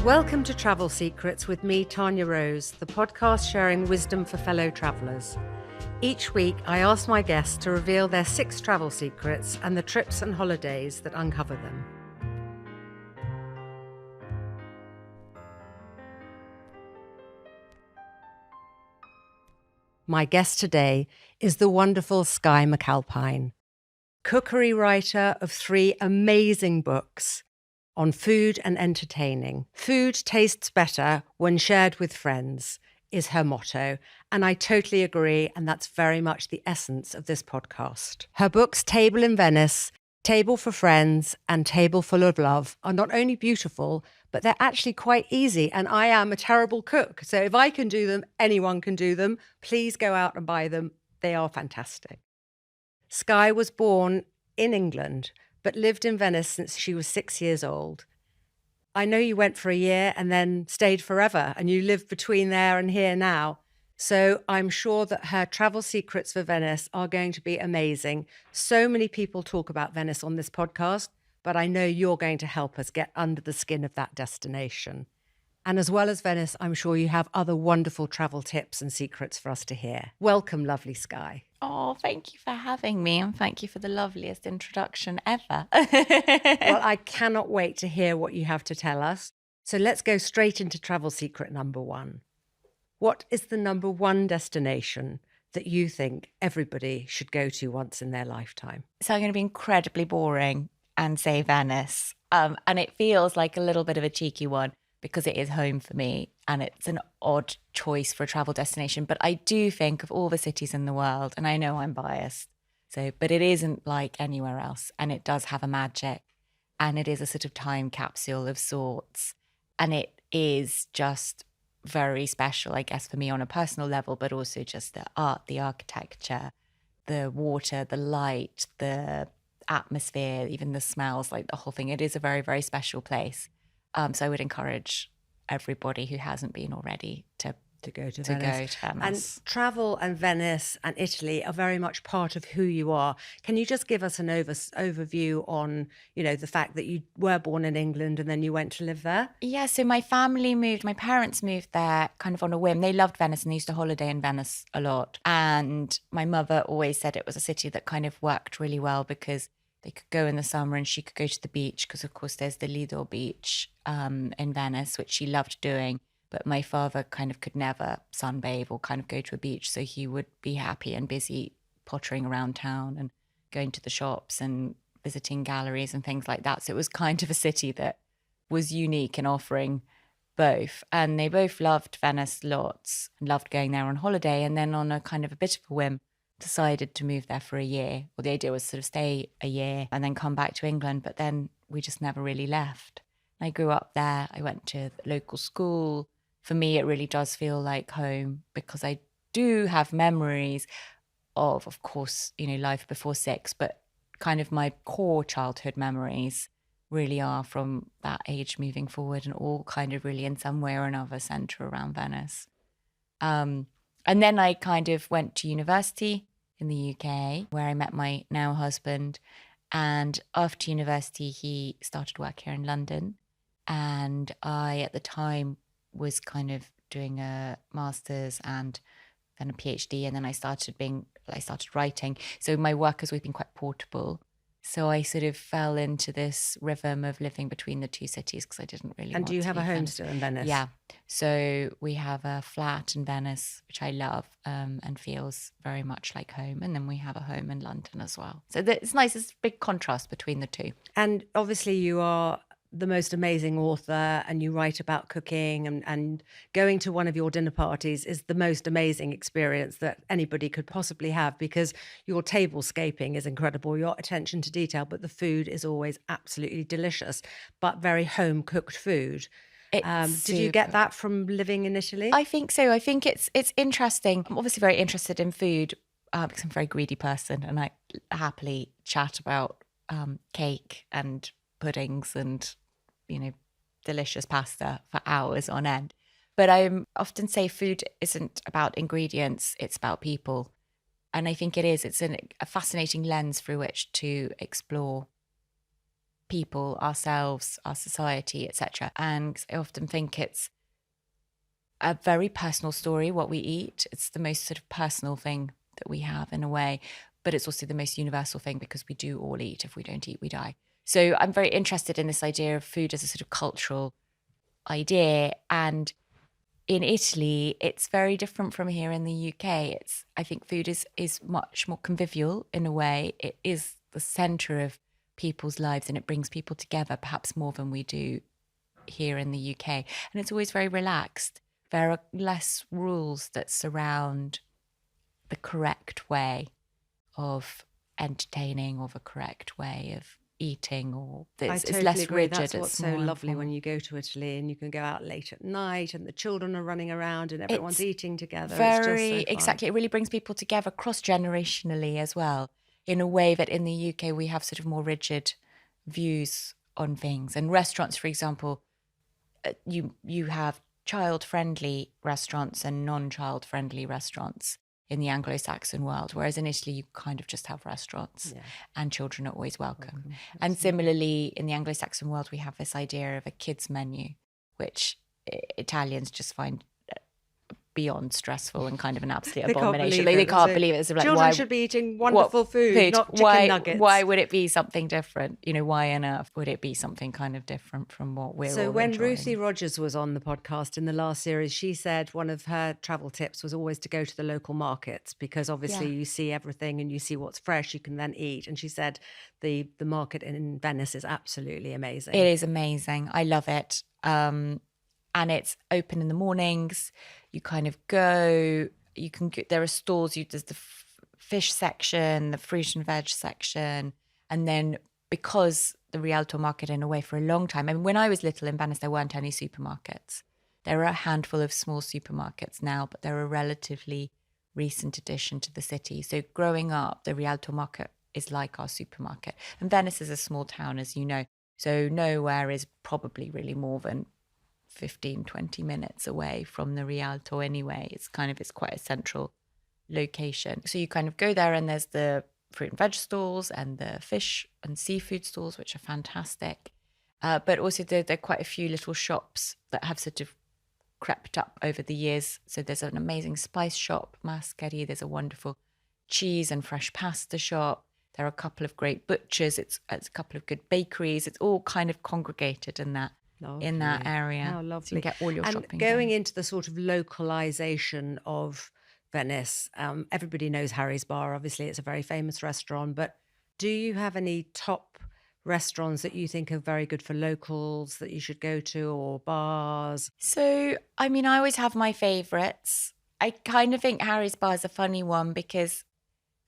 Welcome to Travel Secrets with me, Tanya Rose, the podcast sharing wisdom for fellow travellers. Each week, I ask my guests to reveal their 6 travel secrets and the trips and holidays that uncover them. My guest today is the wonderful Skye McAlpine, cookery writer of 3 amazing books on food and entertaining. Food tastes better when shared with friends is her motto, and I totally agree, and that's very much the essence of this podcast. Her books Table in Venice, Table for Friends, and Table Full of Love are not only beautiful, but they're actually quite easy, and I am a terrible cook, so if I can do them, anyone can do them. Please go out and buy them. They are fantastic. Skye was born in England, but lived in Venice since she was 6 years old. I know you went for a year and then stayed forever, and you live between there and here now. So I'm sure that her travel secrets for Venice are going to be amazing. So many people talk about Venice on this podcast, but I know you're going to help us get under the skin of that destination. And as well as Venice, I'm sure you have other wonderful travel tips and secrets for us to hear. Welcome, lovely Skye. Oh, thank you for having me, and thank you for the loveliest introduction ever. Well, I cannot wait to hear what you have to tell us. So let's go straight into travel secret number 1. What is the number 1 destination that you think everybody should go to once in their lifetime? So I'm going to be incredibly boring and say Venice. And it feels like a little bit of a cheeky one because it is home for me and it's an odd choice for a travel destination. But I do think of all the cities in the world, and I know I'm biased, but it isn't like anywhere else. And it does have a magic, and it is a sort of time capsule of sorts. And it is just very special, I guess, for me on a personal level, but also just the art, the architecture, the water, the light, the atmosphere, even the smells, like the whole thing. It is a very, very special place. So I would encourage everybody who hasn't been already to go to Venice. And travel and Venice and Italy are very much part of who you are. Can you just give us an overview on, the fact that you were born in England and then you went to live there? Yeah, so my parents moved there kind of on a whim. They loved Venice and they used to holiday in Venice a lot. And my mother always said it was a city that kind of worked really well because they could go in the summer and she could go to the beach because, of course, there's the Ludot beach in Venice, which she loved doing. But my father kind of could never sunbathe or kind of go to a beach. So he would be happy and busy pottering around town and going to the shops and visiting galleries and things like that. So it was kind of a city that was unique in offering both. And they both loved Venice lots and loved going there on holiday. And then on a kind of a bit of a whim, decided to move there for a year. Well, the idea was sort of stay a year and then come back to England. But then we just never really left. I grew up there. I went to the local school. For me, it really does feel like home because I do have memories of course, life before 6, but kind of my core childhood memories really are from that age moving forward and all kind of really in some way or another centre around Venice. And then I kind of went to university in the UK where I met my now husband. And after university, he started work here in London. And I, at the time, was kind of doing a master's and then a PhD, and then I started writing. So my work has always been quite portable. So I sort of fell into this rhythm of living between the 2 cities because I didn't really And do you have a home still in Venice? Yeah. So we have a flat in Venice, which I love and feels very much like home. And then we have a home in London as well. So it's nice. It's a big contrast between the 2. And obviously you are the most amazing author and you write about cooking and going to one of your dinner parties is the most amazing experience that anybody could possibly have because your tablescaping is incredible, your attention to detail, but the food is always absolutely delicious, but very home cooked food. Did you get that from living in Italy? I think so. I think it's interesting. I'm obviously very interested in food because I'm a very greedy person and I happily chat about cake and puddings and delicious pasta for hours on end. But I often say food isn't about ingredients, it's about people. And I think it is. It's a fascinating lens through which to explore people, ourselves, our society, etc. And I often think it's a very personal story, what we eat. It's the most sort of personal thing that we have in a way, but it's also the most universal thing because we do all eat. If we don't eat, we die. So I'm very interested in this idea of food as a sort of cultural idea. And in Italy, it's very different from here in the UK. I think food is much more convivial in a way. It is the center of people's lives and it brings people together perhaps more than we do here in the UK. And it's always very relaxed. There are less rules that surround the correct way of entertaining or the correct way of eating, or it's less agree. rigid. That's what's so lovely when you go to Italy and you can go out late at night and the children are running around and everyone's eating together. Very, it's just so fun. exactly. It really brings people together cross-generationally as well, in a way that in the UK we have sort of more rigid views on things. And restaurants, for example, you have child-friendly restaurants and non-child-friendly restaurants in the Anglo-Saxon world, whereas in Italy you kind of just have restaurants and children are always welcome. And similarly, in the Anglo-Saxon world, we have this idea of a kids menu, which Italians just find beyond stressful and kind of an absolute abomination. They can't believe it. Like, children should be eating wonderful food, not chicken nuggets. Why would it be something different? Why on earth would it be something kind of different from what we're all enjoying? So when Ruthie Rogers was on the podcast in the last series, she said one of her travel tips was always to go to the local markets because obviously you see everything and you see what's fresh, you can then eat. And she said the market in Venice is absolutely amazing. It is amazing. I love it. And it's open in the mornings. You kind of go, there are stalls, there's the fish section, the fruit and veg section. And then because the Rialto market in a way for a long time, I mean, when I was little in Venice, there weren't any supermarkets. There are a handful of small supermarkets now, but they're a relatively recent addition to the city. So growing up, the Rialto market is like our supermarket. And Venice is a small town, as you know. So nowhere is probably really more than 15, 20 minutes away from the Rialto anyway. It's quite a central location. So you kind of go there and there's the fruit and veg stalls and the fish and seafood stalls, which are fantastic. But also there are quite a few little shops that have sort of crept up over the years. So there's an amazing spice shop, Mascheri. There's a wonderful cheese and fresh pasta shop. There are a couple of great butchers. It's a couple of good bakeries. It's all kind of congregated in that area. How lovely. So you get all your and shopping going done. into the sort of localization of Venice, everybody knows Harry's Bar. Obviously, it's a very famous restaurant. But do you have any top restaurants that you think are very good for locals that you should go to, or bars? So, I mean, I always have my favourites. I kind of think Harry's Bar is a funny one because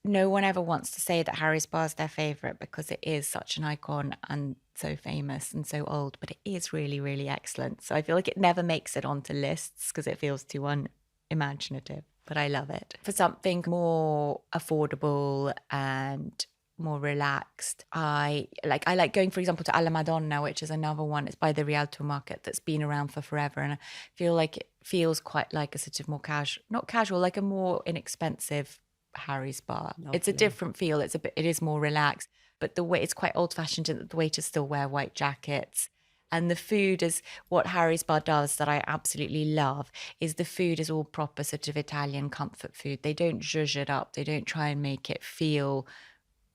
no one ever wants to say that Harry's Bar is their favourite because it is such an icon and so famous and so old, but it is really, really excellent. So I feel like it never makes it onto lists because it feels too unimaginative, but I love it. For something more affordable and more relaxed, I like going, for example, to Alla Madonna, which is another one. It's by the Rialto market that's been around for forever, and I feel like it feels quite like a sort of more not casual, like a more inexpensive Harry's Bar. Lovely. It's a different feel. It is more relaxed, but the way it's quite old fashioned and the waiters still wear white jackets. And the food is what Harry's Bar does that I absolutely love is the food is all proper sort of Italian comfort food. They don't zhuzh it up. They don't try and make it feel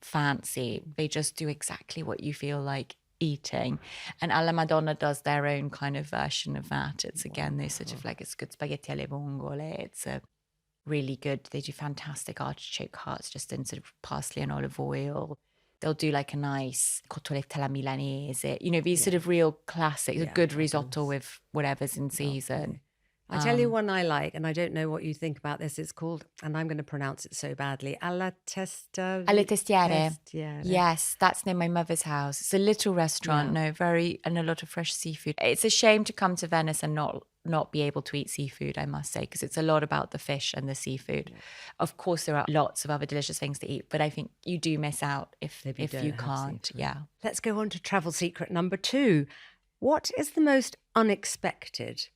fancy. They just do exactly what you feel like eating. And Alla Madonna does their own kind of version of that. It's again, they sort of like, it's good spaghetti alle vongole. It's a really good. They do fantastic artichoke hearts just in sort of parsley and olive oil. They'll do like a nice cotoletta alla milanese, these sort of real classics, a good risotto with whatever's in season. I tell you one I like, and I don't know what you think about this. It's called, and I'm going to pronounce it so badly, alle Testiere. Yes, that's near my mother's house. It's a little restaurant, and a lot of fresh seafood. It's a shame to come to Venice and not be able to eat seafood, I must say, because it's a lot about the fish and the seafood. Yeah. Of course, there are lots of other delicious things to eat, but I think you do miss out if you can't. Seafood. Yeah. Let's go on to travel secret number 2. What is the most unexpected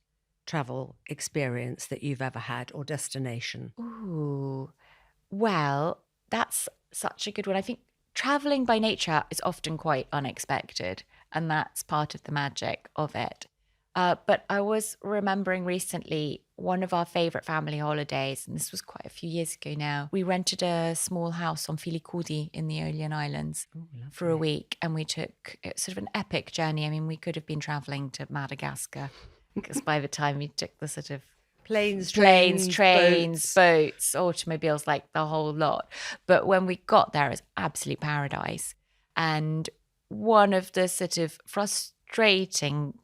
travel experience that you've ever had, or destination? Ooh, well, that's such a good one. I think traveling by nature is often quite unexpected, and that's part of the magic of it. But I was remembering recently one of our favorite family holidays, and this was quite a few years ago now. We rented a small house on Filicudi in the Aeolian Islands for a week, and we took sort of an epic journey. I mean, we could have been traveling to Madagascar because by the time we took the sort of Planes, trains, boats, automobiles, like the whole lot. But when we got there, it was absolute paradise. And one of the sort of frustrating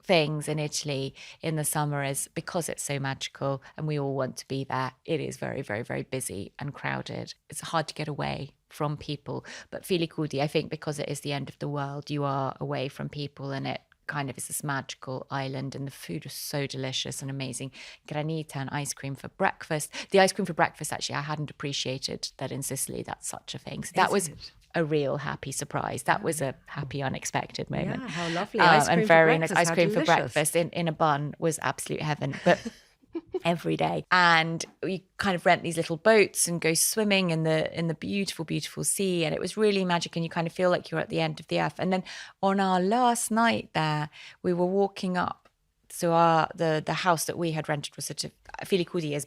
things in Italy in the summer is because it's so magical and we all want to be there, it is very, very, very busy and crowded. It's hard to get away from people. But Filicudi, I think because it is the end of the world, you are away from people, and it kind of is this magical island, and the food was so delicious and amazing. Granita and ice cream for breakfast. The ice cream for breakfast, actually, I hadn't appreciated that in Sicily that's such a thing. So that was a real happy surprise. That was a happy, unexpected moment. Yeah, how lovely. Ice cream and for very breakfast, nice. Ice how cream for delicious. breakfast in a bun was absolute heaven. But every day. And you kind of rent these little boats and go swimming in the beautiful, beautiful sea. And it was really magic, and you kind of feel like you're at the end of the earth. And then on our last night there, we were walking up. So the house that we had rented was sort of, Filicudi is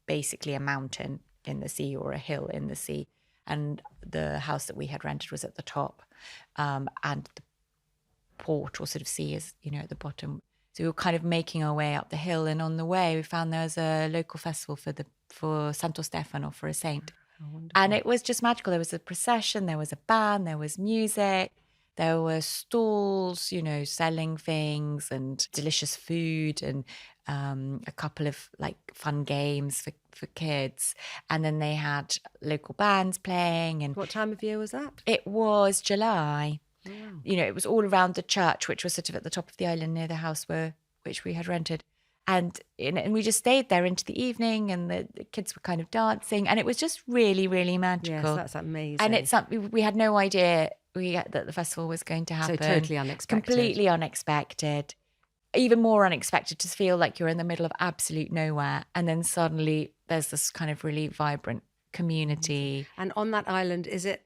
basically a mountain in the sea or a hill in the sea. And the house that we had rented was at the top. And the port or sort of sea is, at the bottom. So we were kind of making our way up the hill, and on the way we found there was a local festival for Santo Stefano, for a saint. And it was just magical. There was a procession, there was a band, there was music, there were stalls, selling things and delicious food, and a couple of like fun games for kids. And then they had local bands playing. And what time of year was that? It was July. Oh, wow. It was all around the church, which was sort of at the top of the island near the house which we had rented. And we just stayed there into the evening, and the kids were kind of dancing, and it was just really, really magical. Yes, that's amazing. And it's something we had no idea that the festival was going to happen. So totally unexpected. Completely unexpected. Even more unexpected to feel like you're in the middle of absolute nowhere, and then suddenly there's this kind of really vibrant community. And on that island, is it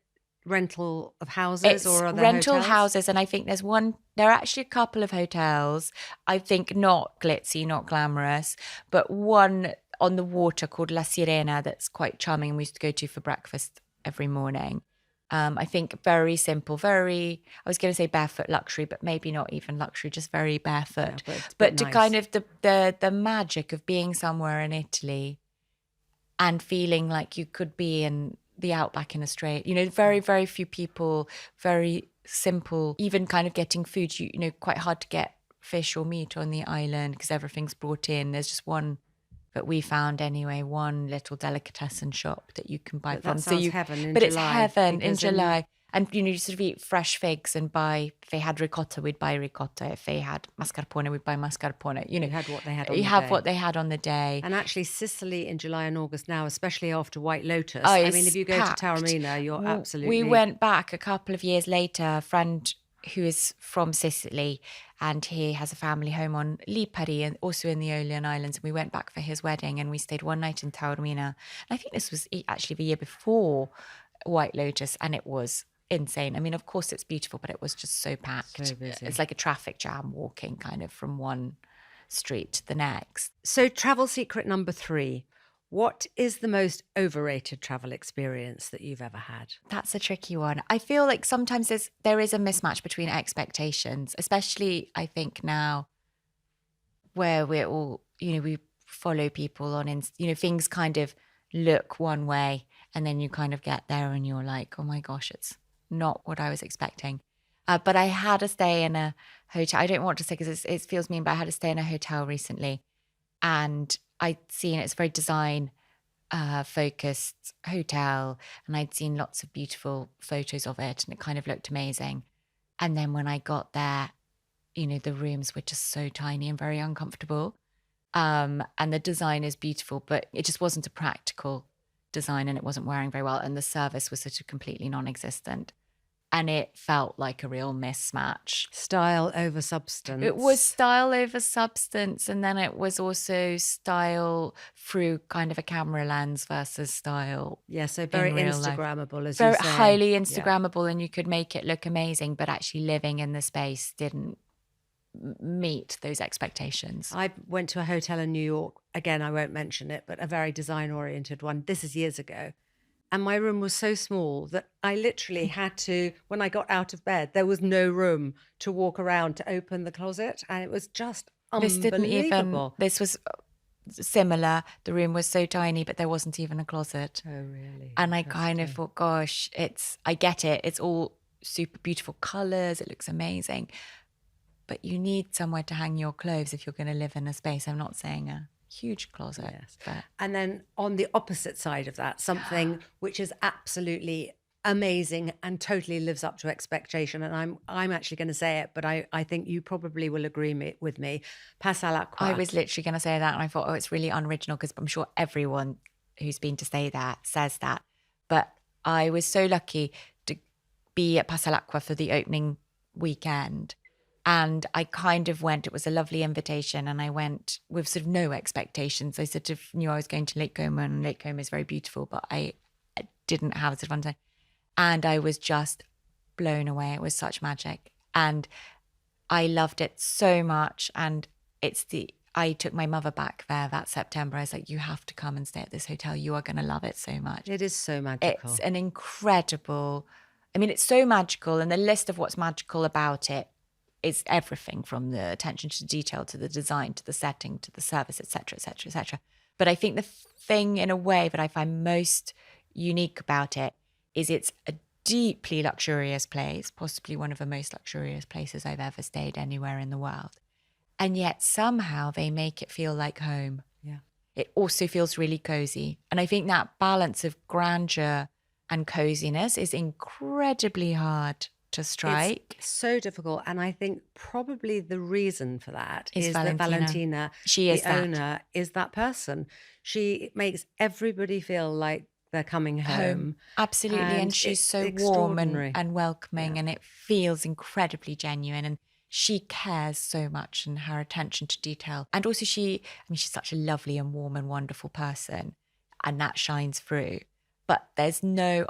rental of houses, or are there rental hotels? houses? And I think there are actually a couple of hotels, I think not glitzy, not glamorous, but one on the water called La Sirena that's quite charming, and we used to go to for breakfast every morning. I think very simple, I was going to say barefoot luxury, but maybe not even luxury, just very barefoot. Yeah, but to nice. kind of the magic of being somewhere in Italy and feeling like you could be in the outback in Australia. Very, very few people, very simple, even kind of getting food, quite hard to get fish or meat on the island because everything's brought in. There's just one that we found anyway, one little delicatessen shop that you can buy But from. that sounds heaven in But July. it's heaven in because July. And, you sort of eat fresh figs and buy, if they had ricotta, we'd buy ricotta. If they had mascarpone, we'd buy mascarpone. You had what they had on the day. You have what they had on the day. And actually, Sicily in July and August now, especially after White Lotus. Oh, I it's mean, if you go packed. to Taormina, you're absolutely... We went back a couple of years later, a friend who is from Sicily, and he has a family home on Lipari and also in the Aeolian Islands. And we went back for his wedding, and we stayed one night in Taormina. And I think this was actually the year before White Lotus, and it was insane. I mean, of course it's beautiful, but it was just so packed. So busy. It's like a traffic jam walking kind of from one street to the next. So travel secret number 3. What is the most overrated travel experience that you've ever had? That's a tricky one. I feel like sometimes there is a mismatch between expectations, especially I think now where we're all, we follow people on, things kind of look one way, and then you kind of get there and you're like, oh my gosh, it's not what I was expecting. But I had a stay in a hotel. I don't want to say because it feels mean, but I had a stay in a hotel recently, and I'd seen it's a very design focused hotel, and I'd seen lots of beautiful photos of it, and it kind of looked amazing. And then when I got there, the rooms were just so tiny and very uncomfortable. And the design is beautiful, but it just wasn't a practical design, and it wasn't wearing very well, and the service was sort of completely non-existent. And it felt like a real mismatch. Style over substance. It was style over substance. And then it was also style through kind of a camera lens versus style. Yeah, so very Instagrammable, as you very say. highly Instagrammable, and you could make it look amazing, but actually living in the space didn't meet those expectations. I went to a hotel in New York, again, I won't mention it, but a very design-oriented one. This is years ago. And my room was so small that I literally had to, when I got out of bed, there was no room to walk around to open the closet. And it was just unbelievable. This was similar. The room was so tiny, but there wasn't even a closet. Oh, really? And I kind of thought, gosh, I get it. It's all super beautiful colors. It looks amazing. But you need somewhere to hang your clothes if you're going to live in a space. I'm not saying a huge closet. Yes. But... And then on the opposite side of that, something which is absolutely amazing and totally lives up to expectation. And I'm actually going to say it, but I think you probably will agree with me. Pass à l'acqua. I was literally going to say that, and I thought, oh, it's really unoriginal, because I'm sure everyone who's been to say that says that. But I was so lucky to be at Pass à l'acqua for the opening weekend. And I kind of went, it was a lovely invitation, and I went with sort of no expectations. I sort of knew I was going to Lake Como, and Lake Como is very beautiful, but I didn't have sort of fun time. And I was just blown away. It was such magic. And I loved it so much. And I took my mother back there that September. I was like, you have to come and stay at this hotel. You are going to love it so much. It is so magical. It's an incredible, it's so magical. And the list of what's magical about it is everything from the attention to detail, to the design, to the setting, to the service, et cetera, et cetera, et cetera. But I think the thing in a way that I find most unique about it is it's a deeply luxurious place, possibly one of the most luxurious places I've ever stayed anywhere in the world. And yet somehow they make it feel like home. Yeah. It also feels really cozy. And I think that balance of grandeur and coziness is incredibly hard to strike. It's so difficult. And I think probably the reason for that is that Valentina, she is the owner, is that person. She makes everybody feel like they're coming home. Absolutely. And she's so warm and welcoming, and it feels incredibly genuine. And she cares so much, and her attention to detail. And also she's such a lovely and warm and wonderful person, and that shines through. But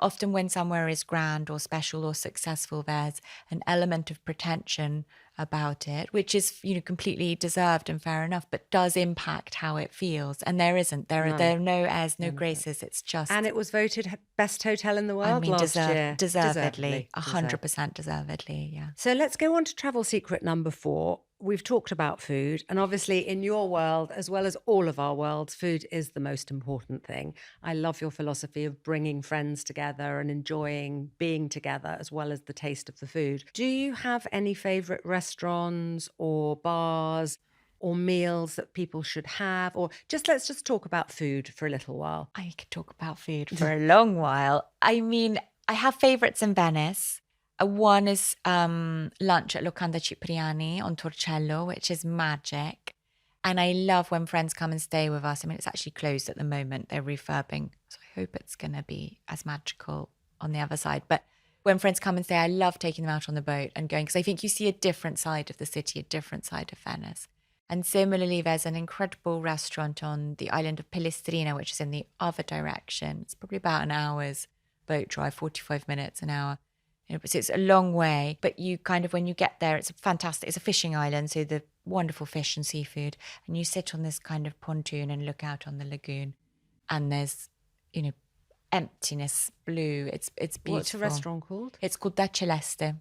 often when somewhere is grand or special or successful, there's an element of pretension about it, which is, completely deserved and fair enough, but does impact how it feels. And there isn't. There are no airs, no graces. It's just... And it was voted best hotel in the world last year. Deservedly. 100% deservedly, yeah. So let's go on to travel secret number 4. We've talked about food, and obviously in your world, as well as all of our worlds, food is the most important thing. I love your philosophy of bringing friends together and enjoying being together, as well as the taste of the food. Do you have any favourite restaurants or bars or meals that people should have? Or let's just talk about food for a little while. I could talk about food for a long while. I have favourites in Venice. One is lunch at Locanda Cipriani on Torcello, which is magic. And I love when friends come and stay with us. It's actually closed at the moment. They're refurbing. So I hope it's going to be as magical on the other side. But when friends come and stay, I love taking them out on the boat and going, because I think you see a different side of the city, a different side of Venice. And similarly, there's an incredible restaurant on the island of Pellestrina, which is in the other direction. It's probably about an hour's boat drive, 45 minutes, an hour. It's a long way, but you kind of, when you get there, it's a fishing island, so the wonderful fish and seafood, and you sit on this kind of pontoon and look out on the lagoon, and there's, emptiness, blue. It's beautiful. What's the restaurant called? It's called Da Celeste,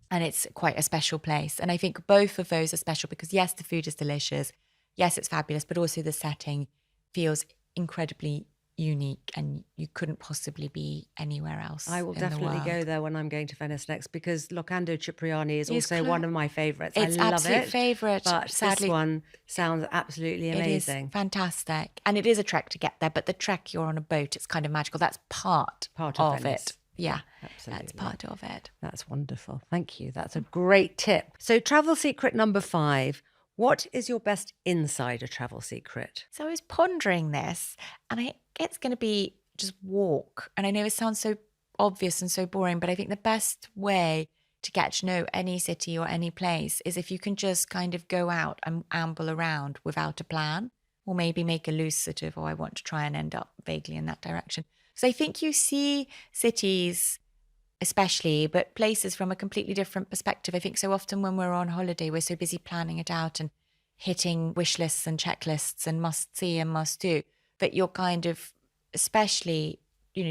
and it's quite a special place. And I think both of those are special because, yes, the food is delicious, yes, it's fabulous, but also the setting feels incredibly unique, and you couldn't possibly be anywhere else. I will definitely go there when I'm going to Venice next, because Locanda Cipriani is also one of my favourites. It's I love absolute it, favourite. but sadly, this one sounds absolutely amazing. It is fantastic, and it is a trek to get there. But the trek, you're on a boat. It's kind of magical. That's part of Venice. it. Yeah, absolutely. That's part of it. That's wonderful. Thank you. That's a great tip. So, travel secret number 5. What is your best insider travel secret? So I was pondering this, and it's going to be just walk. And I know it sounds so obvious and so boring, but I think the best way to get to know any city or any place is if you can just kind of go out and amble around without a plan, or maybe make a loose sort of, oh, I want to try and end up vaguely in that direction. So I think you see cities especially, but places from a completely different perspective. I think so often when we're on holiday, we're so busy planning it out and hitting wish lists and checklists and must see and must do, that you're kind of, especially,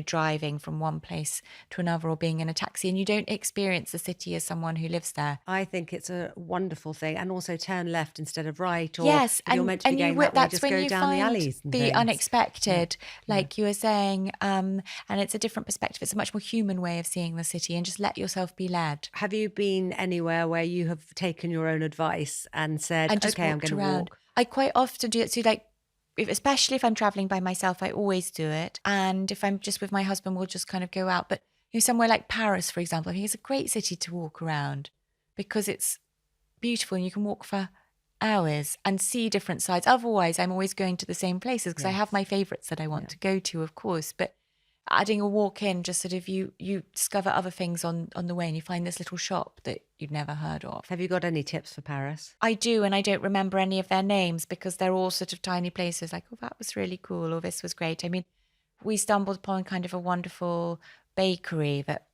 driving from one place to another or being in a taxi, and you don't experience the city as someone who lives there. I think it's a wonderful thing. And also turn left instead of right. Or yes, if you're meant to be going that way, just go down the alleys and the things. Unexpected, like you were saying, and it's a different perspective. It's a much more human way of seeing the city, and just let yourself be led. Have you been anywhere where you have taken your own advice and said, and just okay, I'm going to walk? I quite often do it. So especially if I'm traveling by myself, I always do it. And if I'm just with my husband, we'll just kind of go out. But somewhere like Paris, for example, I think it's a great city to walk around because it's beautiful and you can walk for hours and see different sides. Otherwise, I'm always going to the same places because I have my favourites that I want to go to, of course. But adding a walk in, just sort of you discover other things on the way, and you find this little shop that you'd never heard of. Have you got any tips for Paris? I do, and I don't remember any of their names because they're all sort of tiny places like, oh, that was really cool, or this was great. I mean, we stumbled upon kind of a wonderful bakery that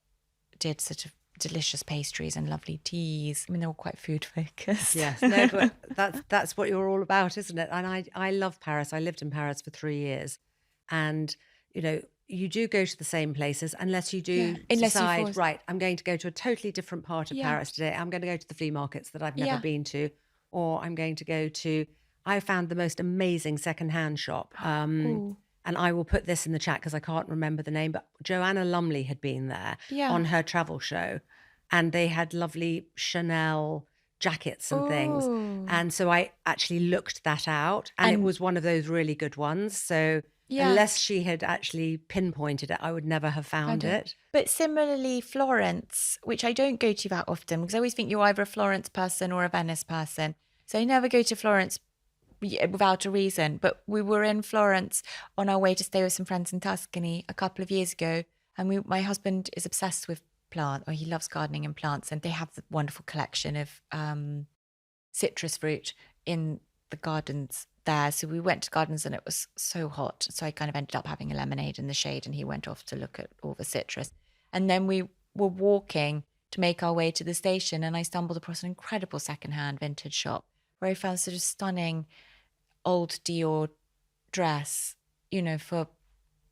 did sort of delicious pastries and lovely teas. I mean, they're all quite food focused. Yes, no, but that's what you're all about, isn't it? And I love Paris. I lived in Paris for 3 years, and you do go to the same places unless you do decide, right, I'm going to go to a totally different part of Paris today. I'm going to go to the flea markets that I've never been to, or I'm going to go to, I found the most amazing secondhand shop. And I will put this in the chat because I can't remember the name, but Joanna Lumley had been there on her travel show, and they had lovely Chanel jackets and things. And so I actually looked that out, and it was one of those really good ones. So unless she had actually pinpointed it, I would never have found it. But similarly, Florence, which I don't go to that often because I always think you're either a Florence person or a Venice person. So I never go to Florence without a reason. But we were in Florence on our way to stay with some friends in Tuscany a couple of years ago. And my husband is obsessed with plants, or he loves gardening and plants. And they have the wonderful collection of citrus fruit in the gardens there. So we went to gardens and it was so hot. So I kind of ended up having a lemonade in the shade, and he went off to look at all the citrus. And then we were walking to make our way to the station, and I stumbled across an incredible secondhand vintage shop where I found sort of stunning old Dior dress, for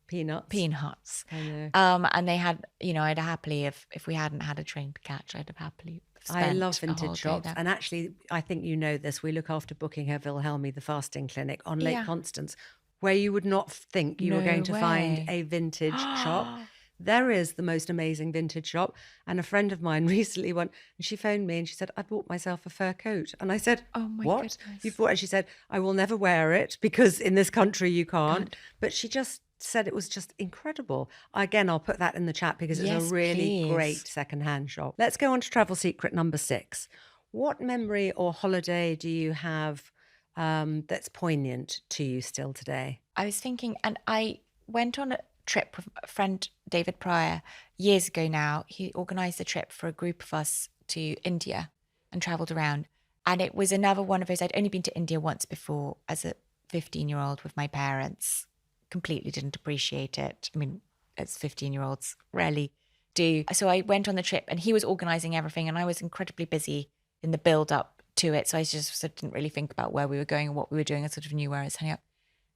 peanuts. I know. And they had, I'd happily, if we hadn't had a train to catch, I'd have happily I love vintage shops. And actually, I think you know this, we look after Buckingham Wilhelmi, the fasting clinic on Lake Constance, where you would not think you were going to find a vintage shop. There is the most amazing vintage shop. And a friend of mine recently went, and she phoned me and she said, I bought myself a fur coat. And I said, oh my what? Goodness. You've bought it? She said, I will never wear it because in this country you can't. But she just said it was just incredible. Again, I'll put that in the chat because it's a really great secondhand shop. Let's go on to travel secret number 6. What memory or holiday do you have that's poignant to you still today? I was thinking, and I went on a trip with a friend, David Pryor, years ago now. He organised a trip for a group of us to India and travelled around. And it was another one of those, I'd only been to India once before as a 15-year-old with my parents. Completely didn't appreciate it. I mean, as 15-year-olds rarely do. So I went on the trip and he was organising everything, and I was incredibly busy in the build-up to it. So I just sort of didn't really think about where we were going and what we were doing. I sort of knew where I was hanging out.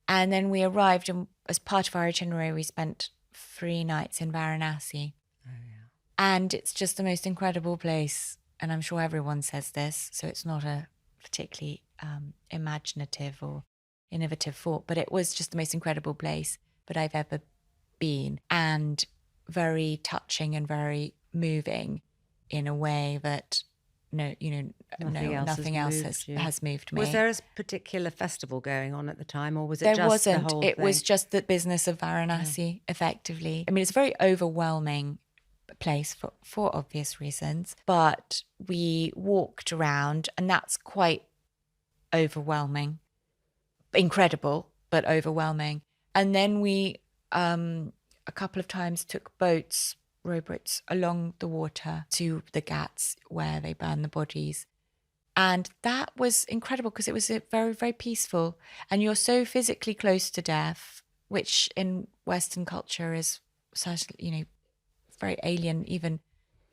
And then we arrived, and as part of our itinerary, we spent 3 nights in Varanasi. Oh, yeah. And it's just the most incredible place. And I'm sure everyone says this, so it's not a particularly imaginative or innovative thought, but it was just the most incredible place that I've ever been, and very touching and very moving in a way that nothing else has moved me. Was there a particular festival going on at the time, or was it there just wasn't. the whole it thing? was just the business of Varanasi, effectively. I mean, it's a very overwhelming place for obvious reasons, but we walked around, and that's quite overwhelming. Incredible, but overwhelming. And then we a couple of times took boats rowboats along the water to the ghats where they burn the bodies. And that was incredible because it was very, very peaceful. And you're so physically close to death, which in Western culture is certainly, very alien. Even,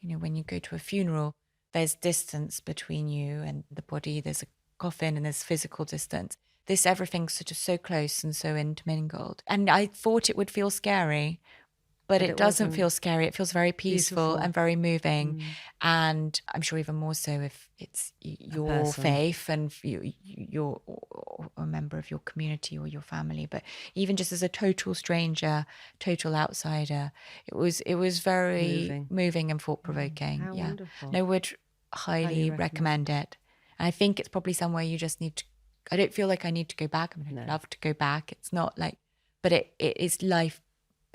when you go to a funeral, there's distance between you and the body. There's a coffin and there's physical distance. Everything's sort of so close and so intermingled. And I thought it would feel scary, but it doesn't feel scary. It feels very peaceful and very moving. And I'm sure even more so if it's your faith and you're a member of your community or your family. But even just as a total stranger, total outsider, it was very moving and thought-provoking. How wonderful. And I would highly recommend it. And I think it's probably somewhere you just need to, I don't feel like I need to go back. I mean, I'd love to go back. It's not like, but it is life.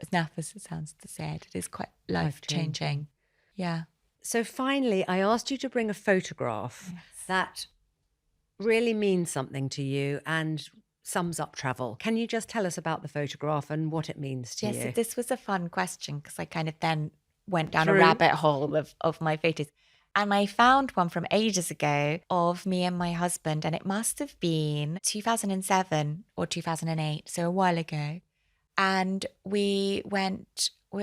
As naff as it sounds to say it is quite life-changing. Yeah. So finally, I asked you to bring a photograph that really means something to you and sums up travel. Can you just tell us about the photograph and what it means to you? Yes, this was a fun question because I kind of then went down a rabbit hole of my photos. And I found one from ages ago of me and my husband, and it must have been 2007 or 2008, so a while ago. And we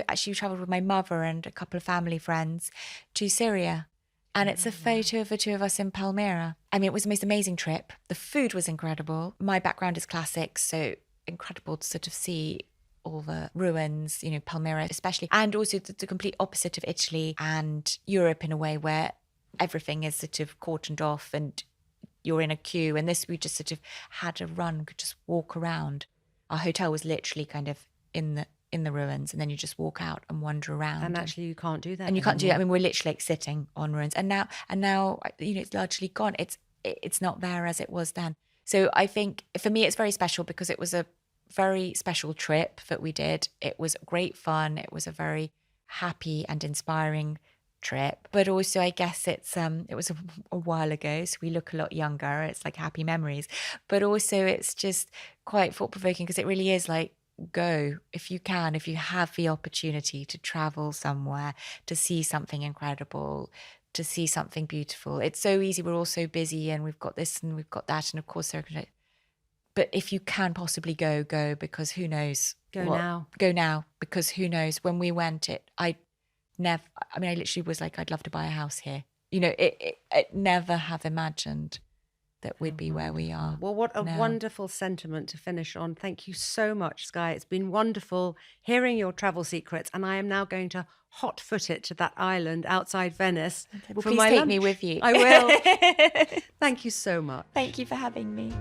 actually travelled with my mother and a couple of family friends to Syria. And it's a photo of the two of us in Palmyra. I mean, it was the most amazing trip. The food was incredible. My background is classics, so incredible to sort of see all the ruins, Palmyra especially. And also the complete opposite of Italy and Europe in a way where everything is sort of cordoned off and you're in a queue. And this, we just sort of had a run, could just walk around. Our hotel was literally kind of in the ruins, and then you just walk out and wander around. And actually, you can't do that. And you can't do that. I mean, we're literally like sitting on ruins, and now, it's largely gone. It's not there as it was then. So I think for me, it's very special because it was a very special trip that we did. It was great fun. It was a very happy and inspiring trip, but also I guess it was a while ago, so we look a lot younger. It's like happy memories, but also it's just quite thought-provoking because it really is like, go if you can, if you have the opportunity to travel somewhere, to see something incredible, to see something beautiful. It's so easy, we're all so busy and we've got this and we've got that, and of course but if you can possibly go because who knows. Go now because who knows. When we went, I literally was like, I'd love to buy a house here. I never have imagined that we'd be where we are. Well, what a wonderful sentiment to finish on. Thank you so much, Skye. It's been wonderful hearing your travel secrets, and I am now going to hot-foot it to that island outside Venice. Well, please take me with you. I will. Thank you so much. Thank you for having me.